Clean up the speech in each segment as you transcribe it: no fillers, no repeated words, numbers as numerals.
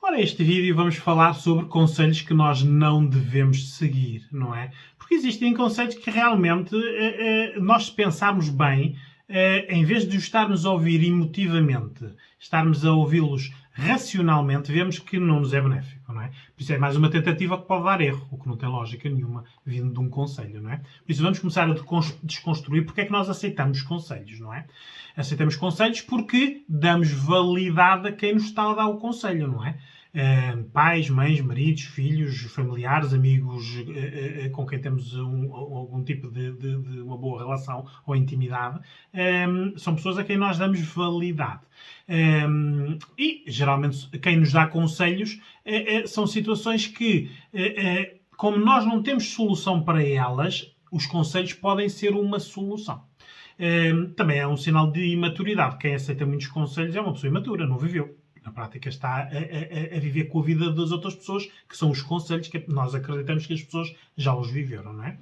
Ora, este vídeo vamos falar sobre conselhos que nós não devemos seguir, não é? Porque existem conselhos que realmente, nós se pensarmos bem, em vez de os estarmos a ouvir emotivamente, estarmos a ouvi-los racionalmente, vemos que não nos é benéfico, não é? Por isso é mais uma tentativa que pode dar erro, o que não tem lógica nenhuma, vindo de um conselho, não é? Por isso vamos começar a desconstruir porque é que nós aceitamos conselhos, não é? Aceitamos conselhos porque damos validade a quem nos está a dar o conselho, não é? Pais, mães, maridos, filhos, familiares, amigos com quem temos algum tipo de uma boa relação ou intimidade, são pessoas a quem nós damos validade. E, geralmente, quem nos dá conselhos são situações que, como nós não temos solução para elas, os conselhos podem ser uma solução. Também é um sinal de imaturidade. Quem aceita muitos conselhos é uma pessoa imatura, não viveu. Na prática está a viver com a vida das outras pessoas, que são os conselhos que nós acreditamos que as pessoas já os viveram, não é?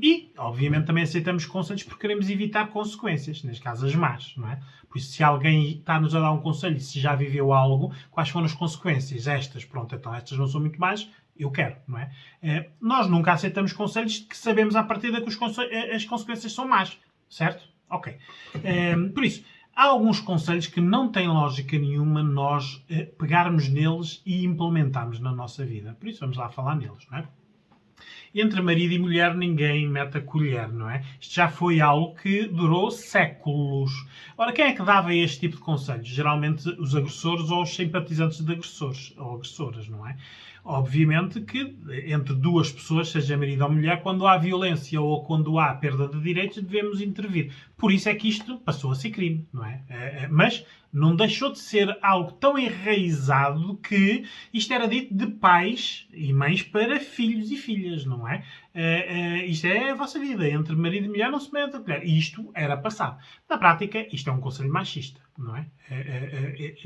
E, obviamente, também aceitamos conselhos porque queremos evitar consequências, neste caso as más, não é? Por isso, se alguém está-nos a dar um conselho e se já viveu algo, quais foram as consequências? Estas, pronto, então estas não são muito más, eu quero, não é? Nós nunca aceitamos conselhos que sabemos à partida que as consequências são más, certo? Ok. Por isso, há alguns conselhos que não têm lógica nenhuma nós pegarmos neles e implementarmos na nossa vida. Por isso vamos lá falar neles, não é? Entre marido e mulher ninguém mete a colher, não é? Isto já foi algo que durou séculos. Ora, quem é que dava este tipo de conselhos? Geralmente os agressores ou os simpatizantes de agressores ou agressoras, não é? Obviamente que entre duas pessoas, seja marido ou mulher, quando há violência ou quando há perda de direitos, devemos intervir. Por isso é que isto passou a ser crime, não é? Mas não deixou de ser algo tão enraizado que isto era dito de pais e mães para filhos e filhas, não é? Isto é a vossa vida. Entre marido e mulher não se mete a colher. E isto era passado. Na prática, isto é um conselho machista, não é?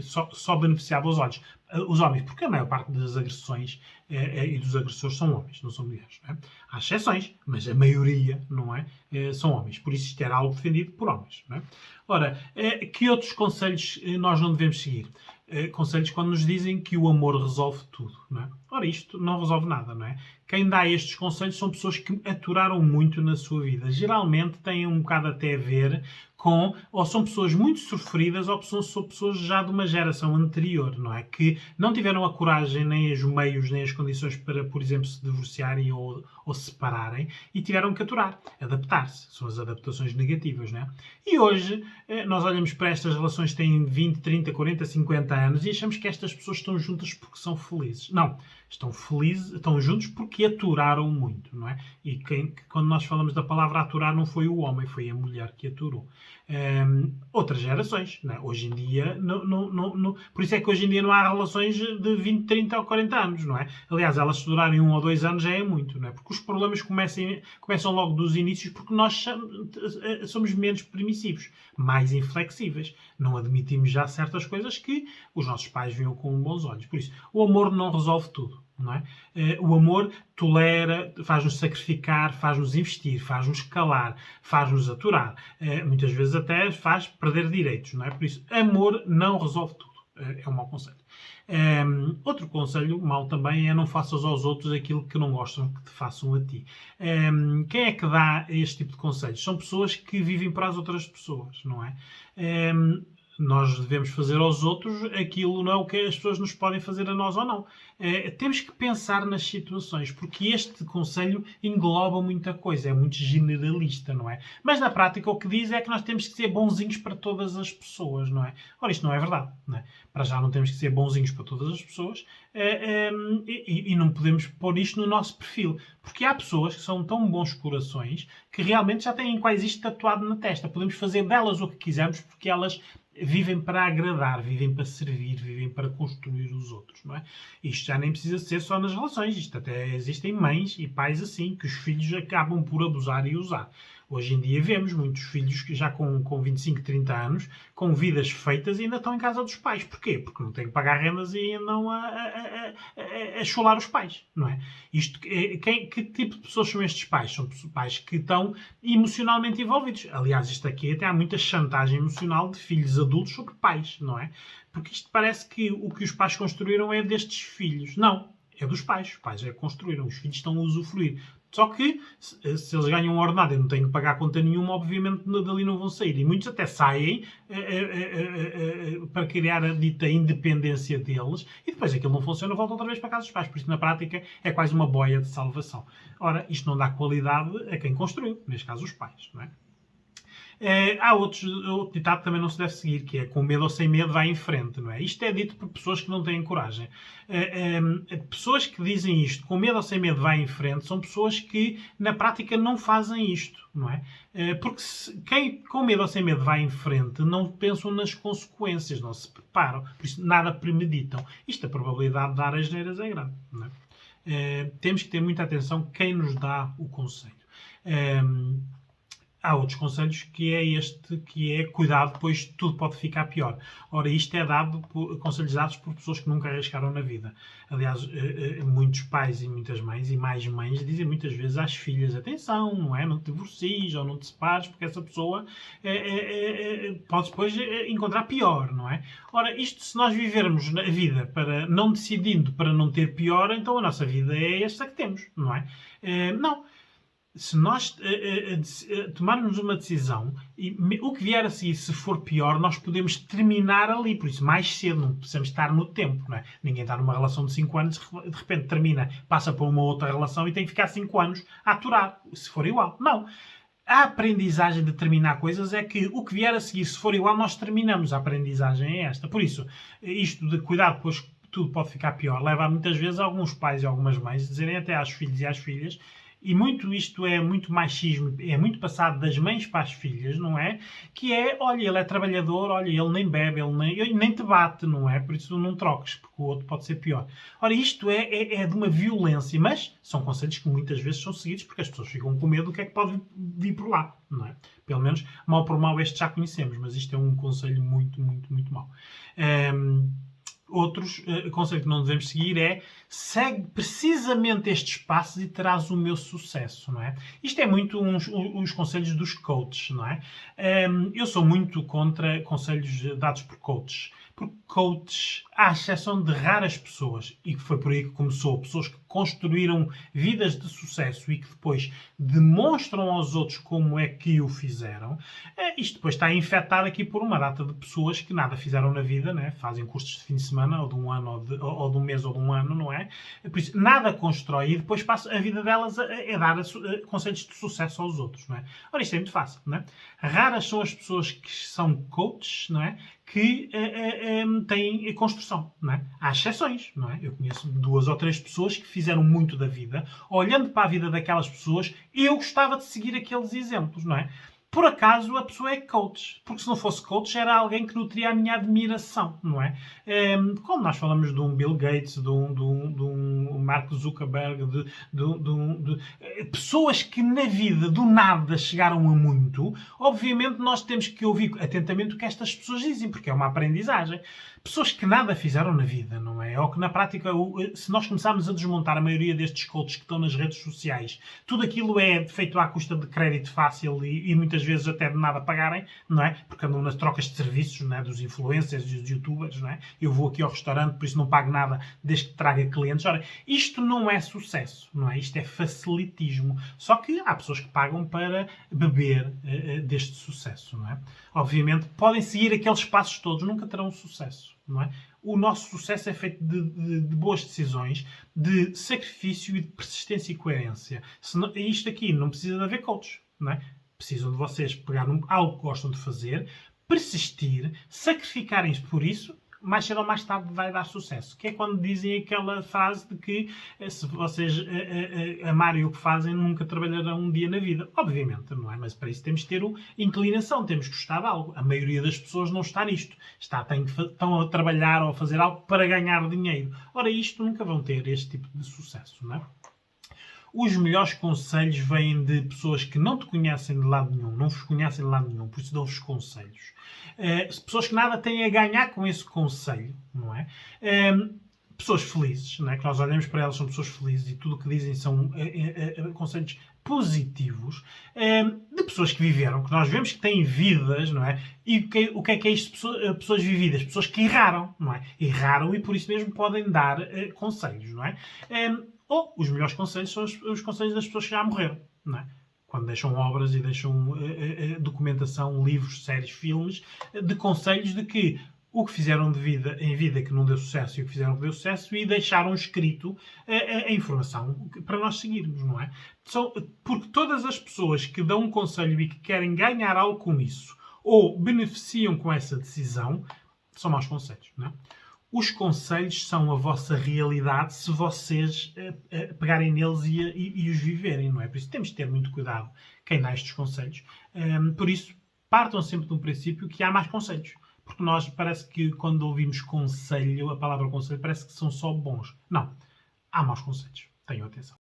Só beneficiava os homens, porque a maior parte das agressões e dos agressores são homens, não são mulheres. Não é? Há exceções, mas a maioria, não é? São homens. Por isso isto era algo defendido por homens. Não é? Ora, que outros conselhos nós não devemos seguir? Conselhos quando nos dizem que o amor resolve tudo, não é? Ora, isto não resolve nada, não é? Quem dá estes conselhos são pessoas que aturaram muito na sua vida. Geralmente têm um bocado até a ver com, ou são pessoas muito sofridas, ou são pessoas já de uma geração anterior, não é? Que não tiveram a coragem, nem os meios, nem as condições para, por exemplo, se divorciarem ou se separarem, e tiveram que aturar, adaptar-se. São as adaptações negativas, não é? E hoje, nós olhamos para estas relações que têm 20, 30, 40, 50 anos e achamos que estas pessoas estão juntas porque são felizes. Não. Estão felizes, estão juntos porque aturaram muito, não é? E quando nós falamos da palavra aturar, não foi o homem, foi a mulher que aturou. Outras gerações, não é? Hoje em dia, por isso é que hoje em dia não há relações de 20, 30 ou 40 anos, não é? Aliás, elas se durarem 1 ou 2 anos já é muito, não é? Porque os problemas começam logo dos inícios porque nós somos menos permissivos, mais inflexíveis. Não admitimos já certas coisas que os nossos pais viam com bons olhos. Por isso, o amor não resolve tudo. Não é? O amor tolera, faz-nos sacrificar, faz-nos investir, faz-nos calar, faz-nos aturar. Muitas vezes até faz perder direitos. Não é? Por isso, amor não resolve tudo. É um mau conselho. Outro conselho mau também é não faças aos outros aquilo que não gostam que te façam a ti. Quem é que dá este tipo de conselhos? São pessoas que vivem para as outras pessoas, não é? Nós devemos fazer aos outros aquilo não é o que as pessoas nos podem fazer a nós ou não. Temos que pensar nas situações, porque este conselho engloba muita coisa, é muito generalista, não é? Mas na prática o que diz é que nós temos que ser bonzinhos para todas as pessoas, não é? Ora, isto não é verdade, não é? Para já não temos que ser bonzinhos para todas as pessoas e não podemos pôr isto no nosso perfil, porque há pessoas que são tão bons corações que realmente já têm quase isto tatuado na testa. Podemos fazer delas o que quisermos porque elas vivem para agradar, vivem para servir, vivem para construir os outros, não é? Isto já nem precisa ser só nas relações, isto até existem mães e pais assim, que os filhos acabam por abusar e usar. Hoje em dia vemos muitos filhos que já com 25, 30 anos, com vidas feitas e ainda estão em casa dos pais. Porquê? Porque não têm que pagar rendas e andam a cholar os pais, não é? Que tipo de pessoas são estes pais? São pais que estão emocionalmente envolvidos. Aliás, isto aqui até há muita chantagem emocional de filhos adultos sobre pais, não é? Porque isto parece que o que os pais construíram é destes filhos. Não. É dos pais. Os pais é que construíram. Os filhos estão a usufruir. Só que, se eles ganham um ordenado e não têm que pagar conta nenhuma, obviamente dali não vão sair. E muitos até saem para criar a dita independência deles e depois aquilo não funciona, voltam outra vez para casa dos pais. Por isso, na prática, é quase uma boia de salvação. Ora, isto não dá qualidade a quem construiu, neste caso os pais, não é? Há outro ditado que também não se deve seguir, que é com medo ou sem medo vai em frente, não é? Isto é dito por pessoas que não têm coragem. Pessoas que dizem isto, com medo ou sem medo vai em frente, são pessoas que na prática não fazem isto, não é? Porque quem com medo ou sem medo vai em frente não pensam nas consequências, não se preparam, por isso nada premeditam. Isto, a probabilidade de dar asneiras é grande, não é? Temos que ter muita atenção quem nos dá o conselho. Há outros conselhos que é este, que é cuidado, pois tudo pode ficar pior. Ora, isto é dado conselhos dados por pessoas que nunca arriscaram na vida. Aliás, muitos pais e muitas mães, e mais mães, dizem muitas vezes às filhas, atenção, não é? Não te divorcies ou não te separes, porque essa pessoa pode depois encontrar pior, não é? Ora, isto, se nós vivermos a vida para não decidindo para não ter pior, então a nossa vida é esta que temos, não é? Não. Se nós tomarmos uma decisão, e o que vier a seguir, se for pior, nós podemos terminar ali. Por isso, mais cedo, não precisamos estar no tempo. Não é? Ninguém está numa relação de 5 anos, de repente termina, passa para uma outra relação e tem que ficar 5 anos a aturar, se for igual. Não. A aprendizagem de terminar coisas é que o que vier a seguir, se for igual, nós terminamos. A aprendizagem é esta. Por isso, isto de cuidado, pois tudo pode ficar pior, leva muitas vezes a alguns pais e algumas mães a dizerem até aos filhos e às filhas. E muito isto é muito machismo, é muito passado das mães para as filhas, não é? Que é, olha, ele é trabalhador, olha, ele nem bebe, ele nem te bate, não é? Por isso não troques, porque o outro pode ser pior. Ora, isto é de uma violência, mas são conselhos que muitas vezes são seguidos porque as pessoas ficam com medo do que é que pode vir por lá, não é? Pelo menos, mal por mal, este já conhecemos, mas isto é um conselho muito, muito, muito mau. Outros conselho que não devemos seguir é segue precisamente estes passos e terás o meu sucesso, não é? Isto é muito uns conselhos dos coaches, não é? Eu sou muito contra conselhos dados por coaches. Porque coaches, à exceção de raras pessoas, e que foi por aí que começou, pessoas que construíram vidas de sucesso e que depois demonstram aos outros como é que o fizeram, isto depois está infectado aqui por uma data de pessoas que nada fizeram na vida, né? Fazem cursos de fim de semana, ou de um ano, ou de um mês, ou de um ano, não é? Por isso, nada constrói e depois passa a vida delas a dar conselhos de sucesso aos outros, não é? Ora, isto é muito fácil, não é? Raras são as pessoas que são coaches, não é? Que têm construção, não é? Há exceções, não é? Eu conheço 2 ou 3 pessoas que fizeram muito da vida. Olhando para a vida daquelas pessoas, eu gostava de seguir aqueles exemplos, não é? Por acaso a pessoa é coach, porque se não fosse coach era alguém que nutria a minha admiração, não é? Quando nós falamos de um Bill Gates, de um Mark Zuckerberg, de pessoas que na vida do nada chegaram a muito, obviamente nós temos que ouvir atentamente o que estas pessoas dizem, porque é uma aprendizagem. Pessoas que nada fizeram na vida, não é? Ou que na prática, se nós começarmos a desmontar a maioria destes coaches que estão nas redes sociais, tudo aquilo é feito à custa de crédito fácil e muitas vezes até de nada pagarem, não é? Porque andam nas trocas de serviços, não é? Dos influencers e dos youtubers, não é? Eu vou aqui ao restaurante, por isso não pago nada desde que traga clientes. Ora, isto não é sucesso, não é? Isto é facilitismo. Só que há pessoas que pagam para beber deste sucesso, não é? Obviamente, podem seguir aqueles passos todos, nunca terão sucesso. Não é? O nosso sucesso é feito de boas decisões, de sacrifício e de persistência e coerência. Isto aqui não precisa de haver coaches, não é? Precisam de vocês pegar algo que gostam de fazer, persistir, sacrificarem-se por isso, mais cedo ou mais tarde vai dar sucesso. Que é quando dizem aquela frase de que se vocês amarem o que fazem, nunca trabalharão um dia na vida. Obviamente, não é? Mas para isso temos que ter inclinação, temos que gostar de algo. A maioria das pessoas não está nisto. Estão a trabalhar ou a fazer algo para ganhar dinheiro. Ora, isto nunca vão ter este tipo de sucesso, não é? Os melhores conselhos vêm de pessoas que não te conhecem de lado nenhum, não vos conhecem de lado nenhum, por isso dão-vos conselhos. Pessoas que nada têm a ganhar com esse conselho, não é? Pessoas felizes, não é? Que nós olhamos para elas, são pessoas felizes e tudo o que dizem são conselhos positivos, de pessoas que viveram, que nós vemos que têm vidas, não é? E o que é isto? Pessoas vividas, pessoas que erraram, não é? Erraram e por isso mesmo podem dar conselhos, não é? Ou os melhores conselhos são os conselhos das pessoas que já morreram, não é? Quando deixam obras e deixam documentação, livros, séries, filmes, de conselhos de que o que fizeram em vida que não deu sucesso e o que fizeram que deu sucesso e deixaram escrito a informação para nós seguirmos, não é? Porque todas as pessoas que dão um conselho e que querem ganhar algo com isso ou beneficiam com essa decisão, são maus conselhos, não é? Os conselhos são a vossa realidade se vocês pegarem neles e os viverem, não é? Por isso temos de ter muito cuidado quem dá estes conselhos. Por isso, partam sempre de um princípio que há mais conselhos. Porque nós parece que quando ouvimos conselho, a palavra conselho, parece que são só bons. Não. Há maus conselhos. Tenham atenção.